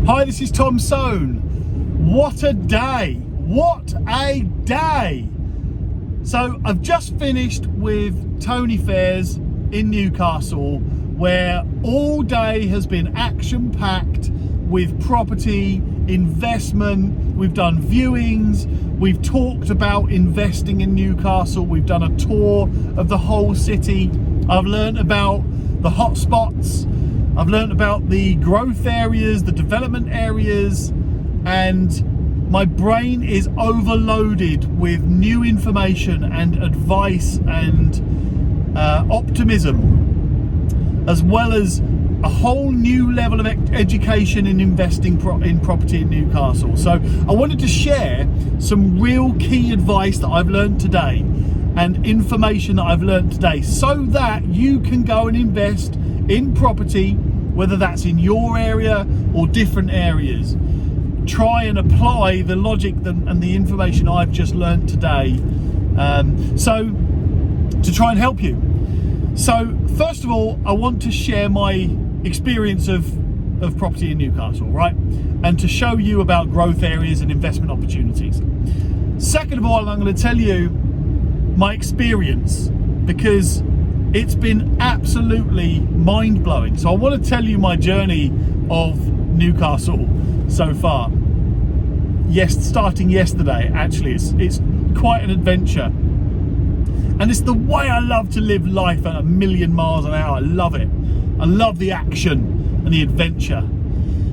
Hi, this is Tom Soane. What a day! What a day! So I've just finished with Tony Fairs in Newcastle, where all day has been action-packed with property, investment. We've done viewings, we've talked about investing in Newcastle, we've done a tour of the whole city. I've learned about the hotspots, I've learned about the growth areas, the development areas, and my brain is overloaded with new information and advice and optimism, as well as a whole new level of education in investing in property in Newcastle. So I wanted to share some real key advice that I've learned today and information that I've learned today, so that you can go and invest in property, whether that's in your area or different areas. Try and apply the logic and the information I've just learned today, so to try and help you. So first of all, I want to share my experience of property in Newcastle, right? And to show you about growth areas and investment opportunities. Second of all, I'm going to tell you my experience, because it's been absolutely mind-blowing. So I want to tell you my journey of Newcastle so far. Yes, starting yesterday, actually, it's quite an adventure. And it's the way I love to live life at 1,000,000 miles an hour. I love it. I love the action and the adventure.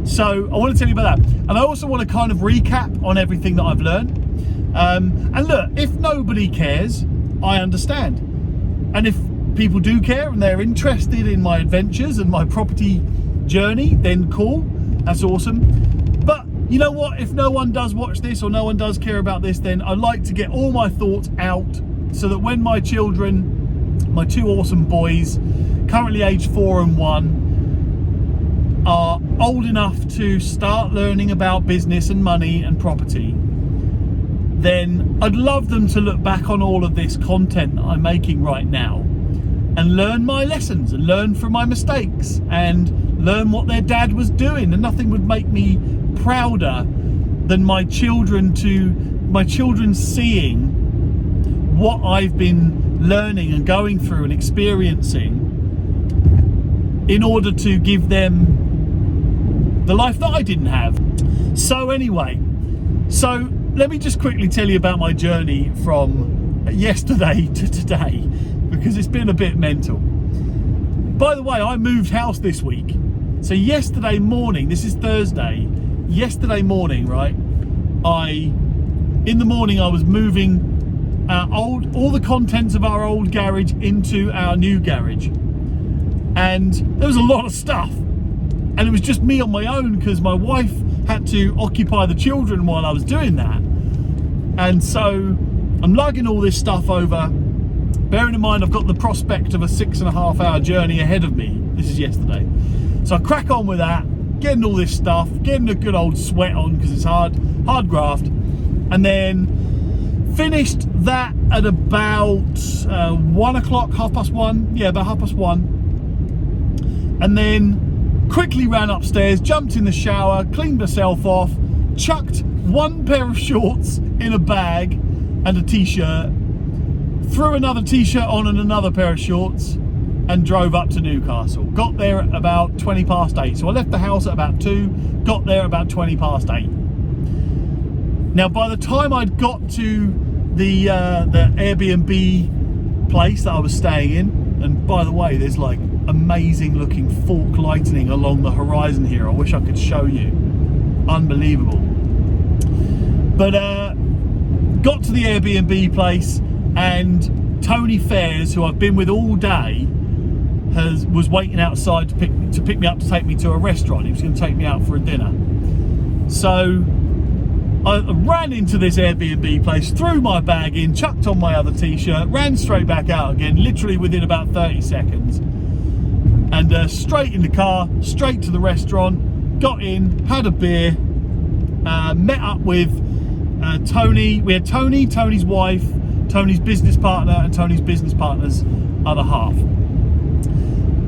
So I want to tell you about that. And I also want to kind of recap on everything that I've learned. And look, if nobody cares, I understand. And if people do care and they're interested in my adventures and my property journey, then cool, that's awesome. But you know what, if no one does watch this or no one does care about this, then I like to get all my thoughts out, so that when my children, my two awesome boys, currently aged 4 and 1, are old enough to start learning about business and money and property, then I'd love them to look back on all of this content that I'm making right now and learn my lessons and learn from my mistakes and learn what their dad was doing. And nothing would make me prouder than my children seeing what I've been learning and going through and experiencing, in order to give them the life that I didn't have. So anyway, so let me just quickly tell you about my journey from yesterday to today, because it's been a bit mental. By the way, I moved house this week. So yesterday morning, this is Thursday, yesterday morning, right, in the morning I was moving all the contents of our old garage into our new garage. And there was a lot of stuff. And it was just me on my own, because my wife had to occupy the children while I was doing that. And so I'm lugging all this stuff over, bearing in mind I've got the prospect of a 6.5-hour journey ahead of me. This is yesterday. So I crack on with that, getting all this stuff, getting a good old sweat on, because it's hard graft. And then finished that at about 1 o'clock, 1:30. Yeah, about 1:30. And then quickly ran upstairs, jumped in the shower, cleaned myself off, chucked one pair of shorts in a bag and a t-shirt, threw another t-shirt on and another pair of shorts, and drove up to Newcastle. Got there at about 8:20. So I left the house at about 2, got there about 8:20. Now, by the time I'd got to the Airbnb place that I was staying in, and by the way, there's like amazing looking fork lightning along the horizon here. I wish I could show you. Unbelievable. But got to the Airbnb place, and Tony Fairs, who I've been with all day, was waiting outside to pick me up, to take me to a restaurant. He was going to take me out for a dinner. So I ran into this Airbnb place, threw my bag in, chucked on my other t-shirt, ran straight back out again, literally within about 30 seconds. And straight in the car, straight to the restaurant, got in, had a beer, met up with Tony. We had Tony, Tony's wife, Tony's business partner, and Tony's business partner's other half.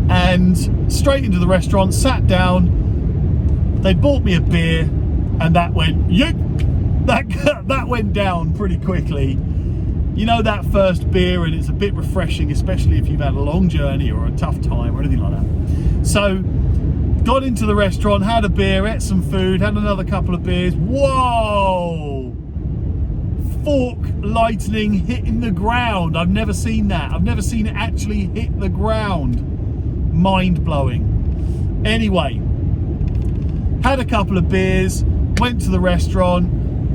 And straight into the restaurant, sat down, They bought me a beer, and that went that went down pretty quickly. You know, that first beer, and it's a bit refreshing, especially if you've had a long journey or a tough time or anything like that. So got into the restaurant, had a beer, ate some food, had another couple of beers. Whoa! Fork lightning hitting the ground. I've never seen that. I've never seen it actually hit the ground. Mind blowing. Anyway, had a couple of beers, went to the restaurant,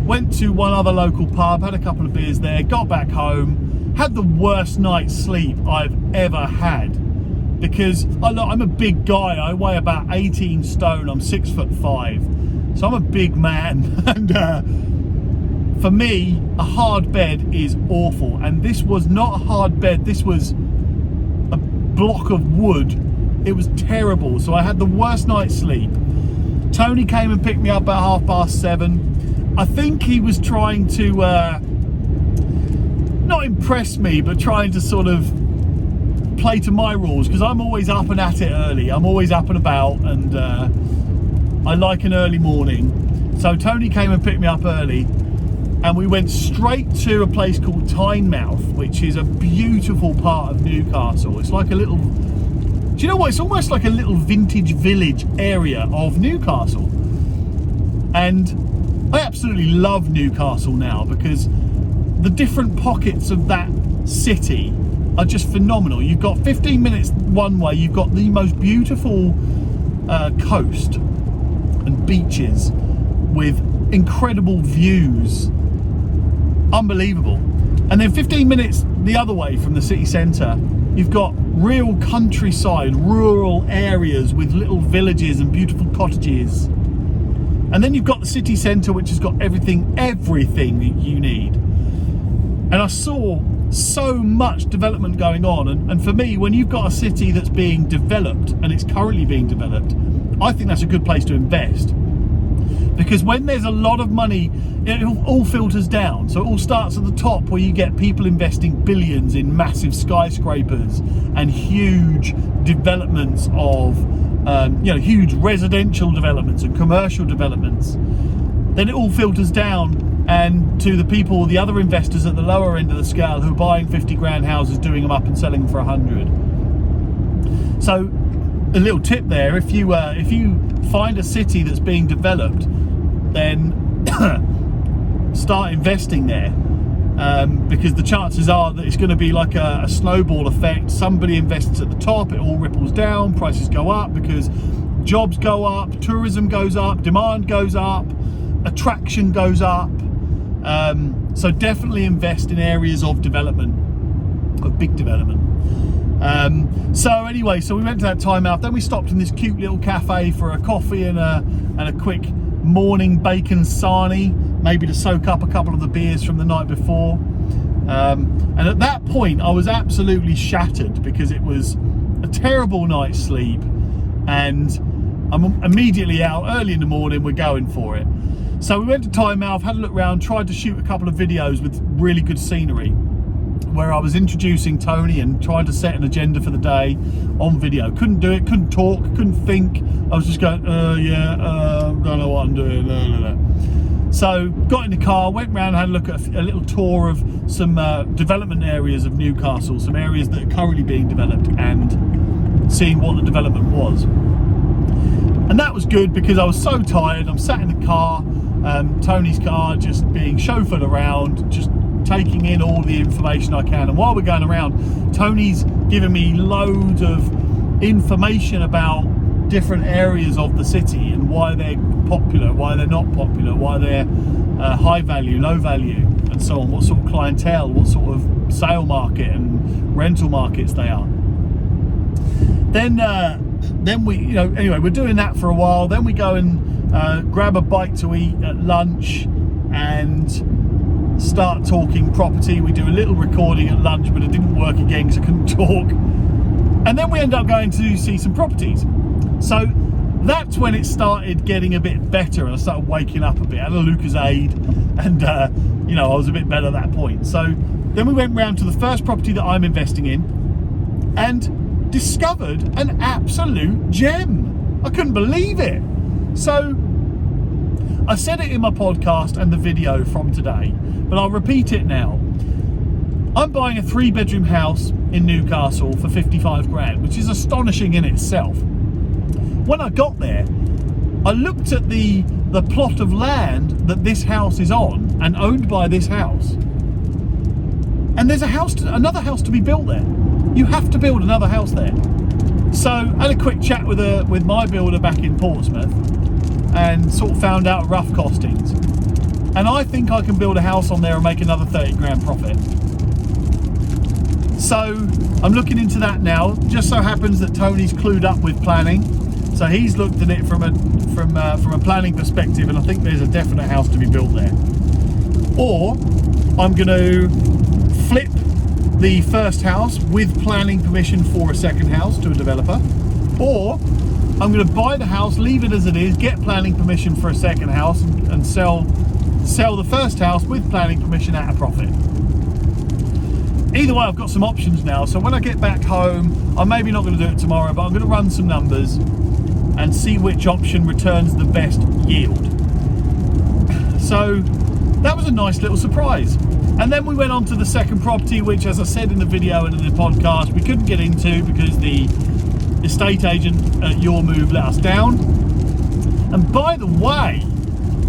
went to one other local pub, had a couple of beers there, got back home, had the worst night's sleep I've ever had, because I'm a big guy. I weigh about 18 stone. I'm 6'5", so I'm a big man. And for me, a hard bed is awful, and this was not a hard bed. This was a block of wood. It was terrible. So I had the worst night's sleep. Tony came and picked me up at 7:30. I think he was trying to not impress me, but trying to sort of play to my rules, because I'm always up and at it early. I'm always up and about, and I like an early morning. So Tony came and picked me up early, and we went straight to a place called Tynemouth, which is a beautiful part of Newcastle. It's like a little, do you know what? It's almost like a little vintage village area of Newcastle. And I absolutely love Newcastle now, because the different pockets of that city are just phenomenal. You've got 15 minutes one way, you've got the most beautiful coast and beaches with incredible views. Unbelievable. And then 15 minutes the other way from the city centre, you've got real countryside, rural areas with little villages and beautiful cottages. And then you've got the city centre, which has got everything that you need. And I saw so much development going on. And for me, when you've got a city that's being developed, and it's currently being developed, I think that's a good place to invest. Because when there's a lot of money, it all filters down. So it all starts at the top, where you get people investing billions in massive skyscrapers and huge developments of huge residential developments and commercial developments. Then it all filters down and to the people, the other investors at the lower end of the scale, who are buying 50 grand houses, doing them up and selling them for 100. So a little tip there: if you find a city that's being developed, then start investing there, because the chances are that it's going to be like a snowball effect. Somebody invests at the top, it all ripples down, prices go up because jobs go up, tourism goes up, demand goes up, attraction goes up. So definitely invest in areas of development, of big development. So anyway, so we went to that Tynemouth, then we stopped in this cute little cafe for a coffee and a quick morning bacon sarnie, maybe to soak up a couple of the beers from the night before. And at that point I was absolutely shattered, because it was a terrible night's sleep, and I'm immediately out early in the morning. We're going for it. So we went to Tynemouth, had a look around, tried to shoot a couple of videos with really good scenery, where I was introducing Tony and trying to set an agenda for the day on video. Couldn't do it, couldn't talk, couldn't think. I was just going, don't know what I'm doing. So got in the car, went round, had a look at a little tour of some development areas of Newcastle, some areas that are currently being developed, and seeing what the development was. And that was good, because I was so tired. I'm sat in the car, Tony's car, just being chauffeured around, just taking in all the information I can. And while we're going around, Tony's giving me loads of information about different areas of the city and why they're popular, why they're not popular, why they're high value, low value, and so on, what sort of clientele, what sort of sale market and rental markets they are. Then we, anyway, we're doing that for a while. Then we go and grab a bite to eat at lunch and start talking property. We do a little recording at lunch, but it didn't work again because I couldn't talk. And then we end up going to see some properties. So that's when it started getting a bit better, and I started waking up a bit. I had a Lucozade, and I was a bit better at that point. So then we went round to the first property that I'm investing in, and discovered an absolute gem. I couldn't believe it. So I said it in my podcast and the video from today, but I'll repeat it now. I'm buying a 3-bedroom house in Newcastle for 55 grand, which is astonishing in itself. When I got there, I looked at the plot of land that this house is on and owned by this house. And there's another house to be built there. You have to build another house there. So I had a quick chat with my builder back in Portsmouth and sort of found out rough costings. And I think I can build a house on there and make another 30 grand profit. So I'm looking into that now. Just so happens that Tony's clued up with planning. So he's looked at it from a planning perspective, and I think there's a definite house to be built there. Or I'm going to flip the first house with planning permission for a second house to a developer, or I'm going to buy the house, leave it as it is, get planning permission for a second house, and sell the first house with planning permission at a profit. Either way, I've got some options now. So when I get back home, I'm maybe not going to do it tomorrow, but I'm going to run some numbers and see which option returns the best yield. So that was a nice little surprise. And then we went on to the second property, which, as I said in the video and in the podcast, we couldn't get into because the estate agent at Your Move let us down. And by the way,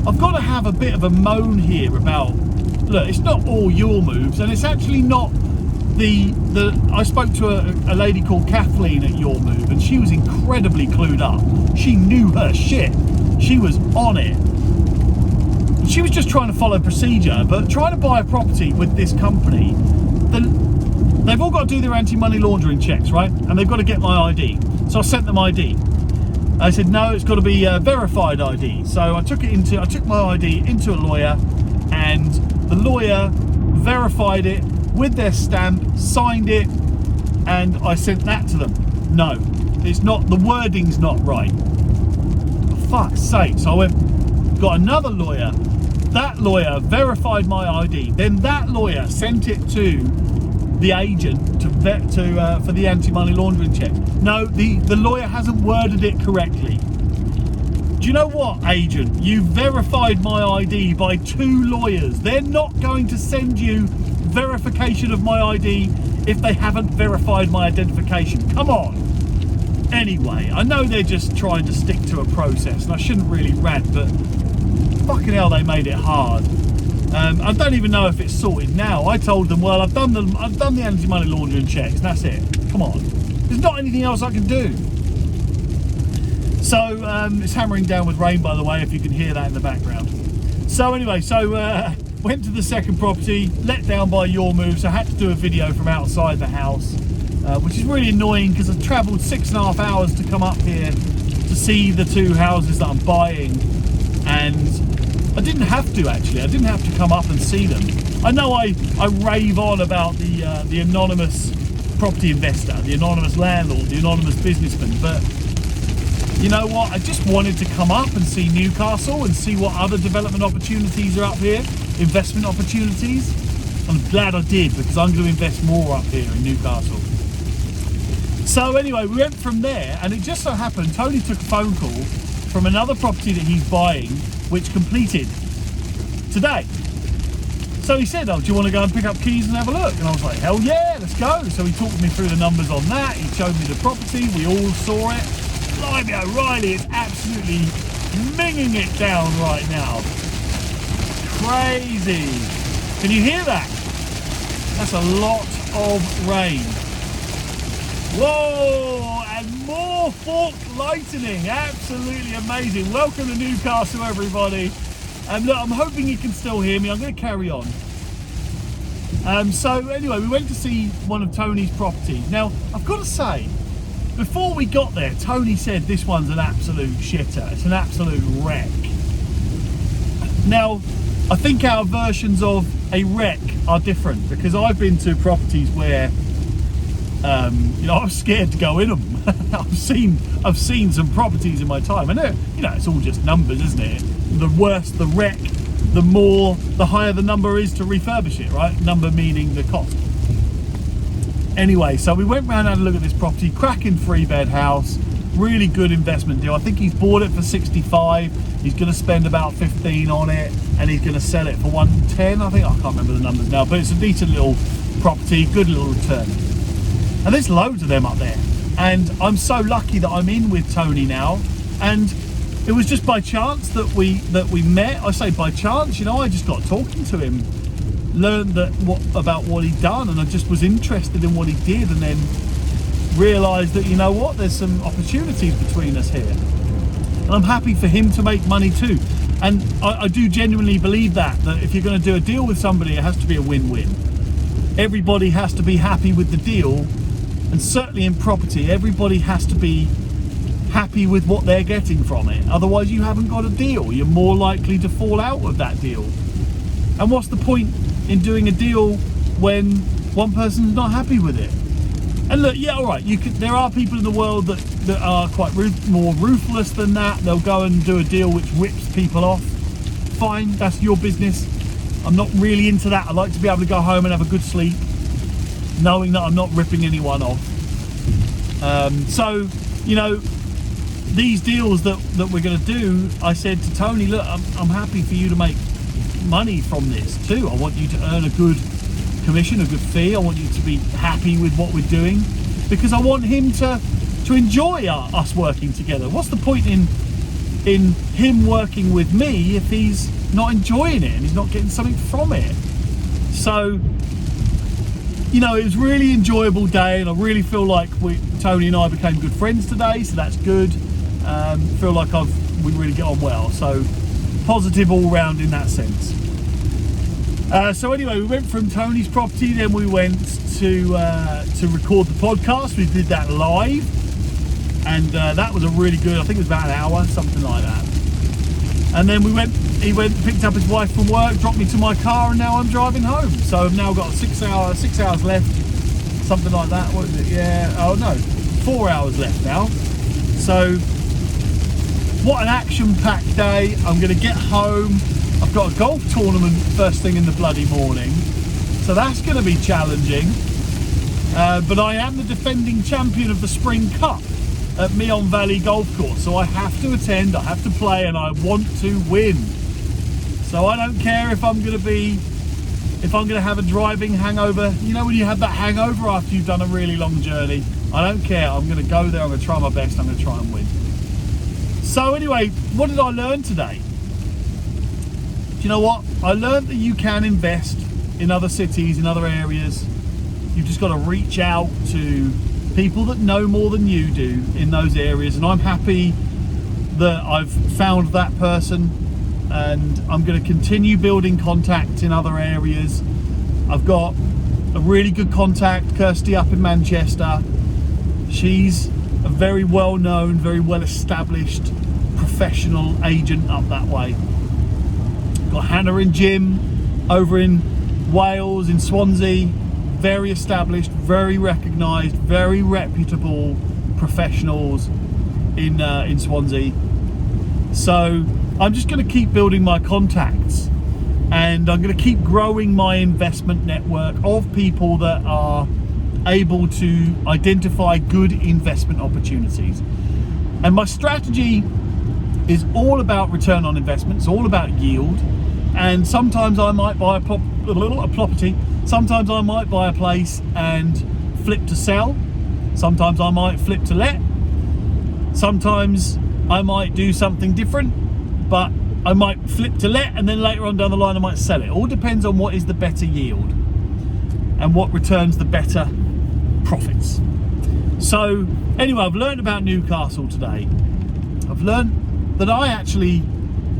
I've got to have a bit of a moan here about, look, it's not all Your Moves, and it's actually not I spoke to a lady called Kathleen at Your Move, and she was incredibly clued up. She knew her shit. She was on it. She was just trying to follow procedure, but trying to buy a property with this company, they've all got to do their anti-money laundering checks, right? And they've got to get my ID. So I sent them ID. I said, no, it's got to be a verified ID. So I took my ID into a lawyer, and the lawyer verified it with their stamp, signed it, and I sent that to them. No, it's not, the wording's not right. For fuck's sake. So I got another lawyer. That lawyer verified my ID. Then that lawyer sent it to the agent for the anti-money laundering check. No, the lawyer hasn't worded it correctly. Do you know what, agent? You verified my ID by 2 lawyers. They're not going to send you verification of my ID if they haven't verified my identification. Come on. Anyway, I know they're just trying to stick to a process, and I shouldn't really rant, but fucking hell, they made it hard. I don't even know if it's sorted now. I told them, well, I've done the anti-money laundering checks. That's it. Come on. There's not anything else I can do. So it's hammering down with rain, by the way, if you can hear that in the background. So anyway, went to the second property, let down by Your Move, so I had to do a video from outside the house, which is really annoying because I've travelled 6.5 hours to come up here to see the 2 houses that I'm buying, and I didn't have to, actually. I didn't have to come up and see them. I know I rave on about the anonymous property investor, the anonymous landlord, the anonymous businessman, but you know what? I just wanted to come up and see Newcastle and see what other development opportunities are up here, investment opportunities. I'm glad I did, because I'm going to invest more up here in Newcastle. So anyway, we went from there, and it just so happened Tony took a phone call from another property that he's buying, which completed today. So he said, oh, do you want to go and pick up keys and have a look? And I was like, hell yeah, let's go. So he talked me through the numbers on that. He showed me the property. We all saw it. Blimey O'Reilly is absolutely minging it down right now. Crazy. Can you hear that? That's a lot of rain. Whoa, and more forked lightning. Absolutely amazing. Welcome to Newcastle, everybody. And look, I'm hoping you can still hear me. I'm going to carry on. So anyway, we went to see one of Tony's properties. Now, I've got to say, before we got there, Tony said this one's an absolute shitter. It's an absolute wreck. Now, I think our versions of a wreck are different, because I've been to properties where, I'm scared to go in them. I've seen some properties in my time. I know, it's all just numbers, isn't it? The worse the wreck, the higher the number is to refurbish it, right? Number meaning the cost. Anyway, so we went round and had a look at this property, cracking 3-bed house, really good investment deal. I think he's bought it for 65. He's going to spend about 15 on it, and he's going to sell it for 110. I think, I can't remember the numbers now, but it's a decent little property, good little return. And there's loads of them up there. And I'm so lucky that I'm in with Tony now. And it was just by chance that we met. I say by chance, you know, I just got talking to him, learned about what he'd done, and I just was interested in what he did, and then realised that, you know what, there's some opportunities between us here. And I'm happy for him to make money too. And I do genuinely believe that if you're going to do a deal with somebody, it has to be a win-win. Everybody has to be happy with the deal, and certainly in property, everybody has to be happy with what they're getting from it. Otherwise, you haven't got a deal. You're more likely to fall out with that deal. And what's the point in doing a deal when one person's not happy with it? And look, yeah, all right, there are people in the world that are quite more ruthless than that. They'll go and do a deal which rips people off. Fine, that's your business. I'm not really into that. I like to be able to go home and have a good sleep, knowing that I'm not ripping anyone off. So, you know, these deals that we're going to do, I said to Tony, look, I'm happy for you to make money from this too. I want you to earn a good commission, a good fee. I want you to be happy with what we're doing, because I want him to enjoy us working together. What's the point in him working with me if he's not enjoying it and he's not getting something from it? So, you know, it was a really enjoyable day, and I really feel like Tony and I became good friends today, so that's good. Feel like we really get on well, so positive all round in that sense. So anyway, we went from Tony's property, then we went to record the podcast. We did that live, and that was a really good, I think it was about an hour, something like that. And then he went, picked up his wife from work, dropped me to my car, and now I'm driving home. So I've now got 6 hours left, something like that. What is it? Yeah, oh no, 4 hours left now. So what an action-packed day. I'm going to get home. I've got a golf tournament first thing in the bloody morning, so that's going to be challenging. But I am the defending champion of the Spring Cup at Meon Valley Golf Course, so I have to attend, I have to play, and I want to win. So I don't care if I'm going to have a driving hangover. You know when you have that hangover after you've done a really long journey? I don't care. I'm going to go there, I'm going to try my best, I'm going to try and win. So anyway, what did I learn today? Do you know what? I learned that you can invest in other cities, in other areas. You've just got to reach out to people that know more than you do in those areas, and I'm happy that I've found that person, and I'm going to continue building contacts in other areas. I've got a really good contact, Kirsty, up in Manchester. She's a very well-known, very well-established professional agent up that way. Got Hannah and Jim over in Wales, in Swansea, very established, very recognised, very reputable professionals in Swansea. So I'm just going to keep building my contacts, and I'm going to keep growing my investment network of people that are able to identify good investment opportunities. And my strategy is all about return on investment. It's all about yield. And sometimes I might buy a property. Sometimes I might buy a place and flip to sell. Sometimes I might flip to let. Sometimes I might do something different, but I might flip to let, and then later on down the line I might sell it. All depends on what is the better yield and what returns the better profits. So anyway, I've learned about Newcastle today. I've learned that I actually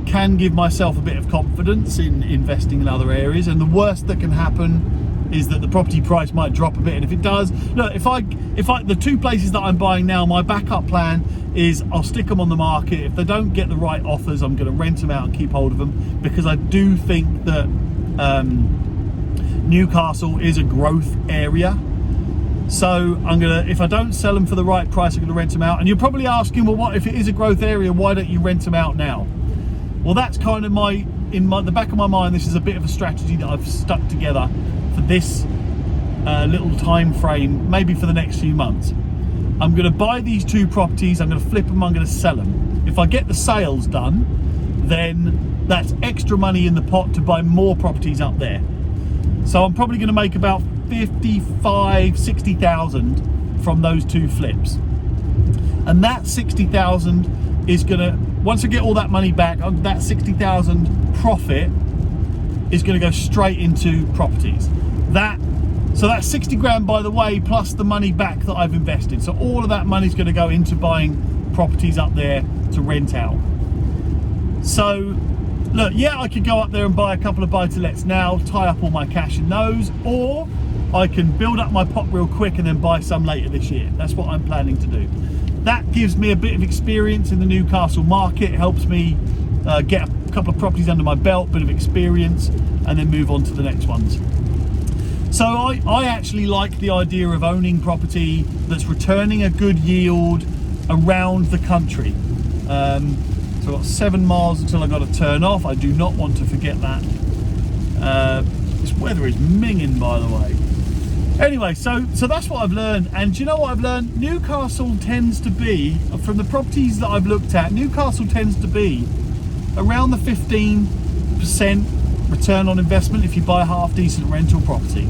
can give myself a bit of confidence in investing in other areas, and the worst that can happen is that the property price might drop a bit. And if it does, look, if I the two places that I'm buying now, my backup plan is I'll stick them on the market. If they don't get the right offers, I'm going to rent them out and keep hold of them, because I do think that Newcastle is a growth area. So I'm gonna, if I don't sell them for the right price, I'm gonna rent them out. And you're probably asking, well, what if it is a growth area, why don't you rent them out now? Well, that's kind of the back of my mind, this is a bit of a strategy that I've stuck together for this little time frame, maybe for the next few months. I'm going to buy these 2 properties, I'm going to flip them, I'm going to sell them. If I get the sales done, then that's extra money in the pot to buy more properties up there. So I'm probably going to make about 60,000 from those 2 flips. And that 60,000 is going to, once I get all that money back, that 60,000 profit is going to go straight into properties. So that's 60 grand, by the way, plus the money back that I've invested. So all of that money is going to go into buying properties up there to rent out. So look, yeah, I could go up there and buy a couple of buy-to-lets now, tie up all my cash in those, or I can build up my pot real quick and then buy some later this year. That's what I'm planning to do. That gives me a bit of experience in the Newcastle market. It helps me get a couple of properties under my belt, bit of experience, and then move on to the next ones. So I actually like the idea of owning property that's returning a good yield around the country. So I've got 7 miles until I've got to turn off. I do not want to forget that. This weather is minging, by the way. Anyway, so that's what I've learned. And do you know what I've learned? Newcastle tends to be, from the properties that I've looked at, Newcastle tends to be around the 15% return on investment if you buy a half decent rental property.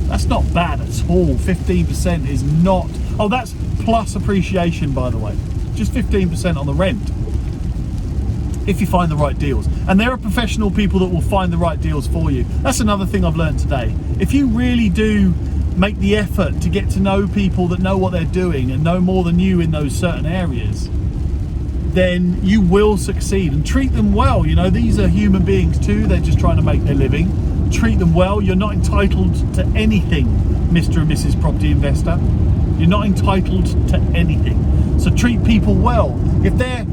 That's not bad at all. 15% is not, oh, that's plus appreciation, by the way. Just 15% on the rent, if you find the right deals. And there are professional people that will find the right deals for you. That's another thing I've learned today. If you really do make the effort to get to know people that know what they're doing and know more than you in those certain areas, then you will succeed. And treat them well. You know, these are human beings too. They're just trying to make their living. Treat them well. You're not entitled to anything, Mr. and Mrs. Property Investor. You're not entitled to anything. So treat people well. If they're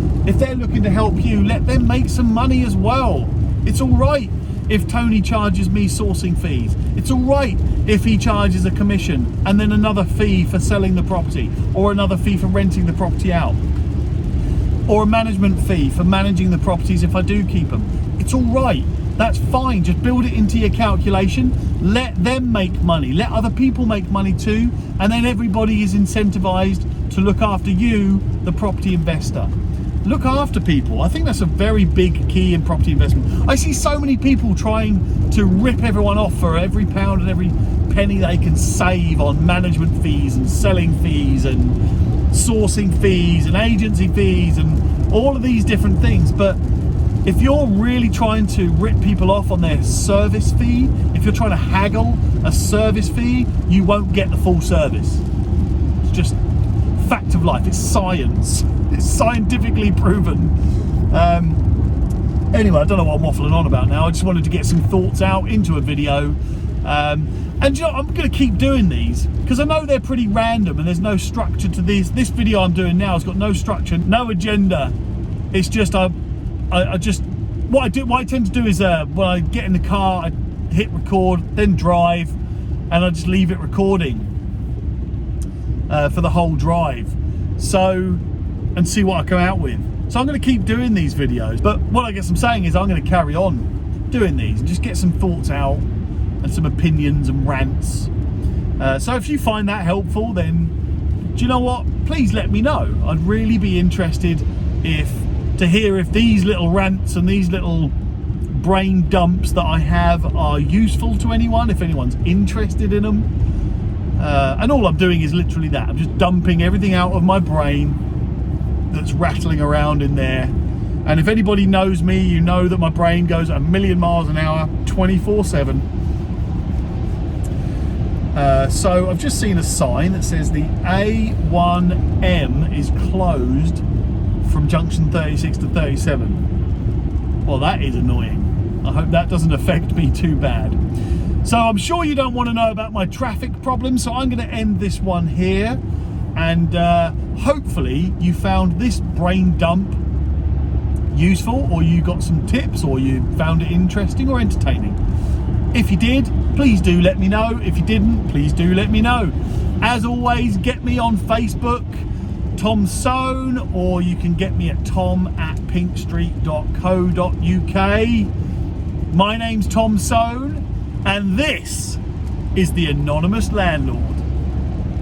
looking to help you, let them make some money as well. It's all right if Tony charges me sourcing fees. It's all right if he charges a commission and then another fee for selling the property, or another fee for renting the property out, or a management fee for managing the properties if I do keep them. It's all right. That's fine. Just build it into your calculation. Let them make money. Let other people make money too. And then everybody is incentivized to look after you, the property investor. Look after people. I think that's a very big key in property investment. I see so many people trying to rip everyone off for every pound and every penny they can save on management fees and selling fees and sourcing fees and agency fees and all of these different things. But if you're really trying to rip people off on their service fee, if you're trying to haggle a service fee, you won't get the full service. It's just fact of life. It's science. It's scientifically proven. Anyway, I don't know what I'm waffling on about now. I just wanted to get some thoughts out into a video. And you know, I'm going to keep doing these because I know they're pretty random and there's no structure to these. This video I'm doing now has got no structure, no agenda. It's just I just what I tend to do is when I get in the car, I hit record, then drive, and I just leave it recording for the whole drive. So, and see what I come out with. So I'm going to keep doing these videos, but what I guess I'm saying is I'm going to carry on doing these and just get some thoughts out and some opinions and rants. So if you find that helpful, then do you know what? Please let me know. I'd really be interested to hear if these little rants and these little brain dumps that I have are useful to anyone, if anyone's interested in them. And all I'm doing is literally that. I'm just dumping everything out of my brain that's rattling around in there. And if anybody knows me, you know that my brain goes at 1,000,000 miles an hour, 24/7. So I've just seen a sign that says the A1M is closed from junction 36 to 37. Well, that is annoying. I hope that doesn't affect me too bad. So I'm sure you don't want to know about my traffic problems, so I'm going to end this one here. And hopefully you found this brain dump useful, or you got some tips, or you found it interesting or entertaining. If you did, please do let me know. If you didn't, please do let me know. As always, get me on Facebook, Tom Soane, or you can get me at tom@pinkstreet.co.uk. My name's Tom Soane, and this is the Anonymous Landlord.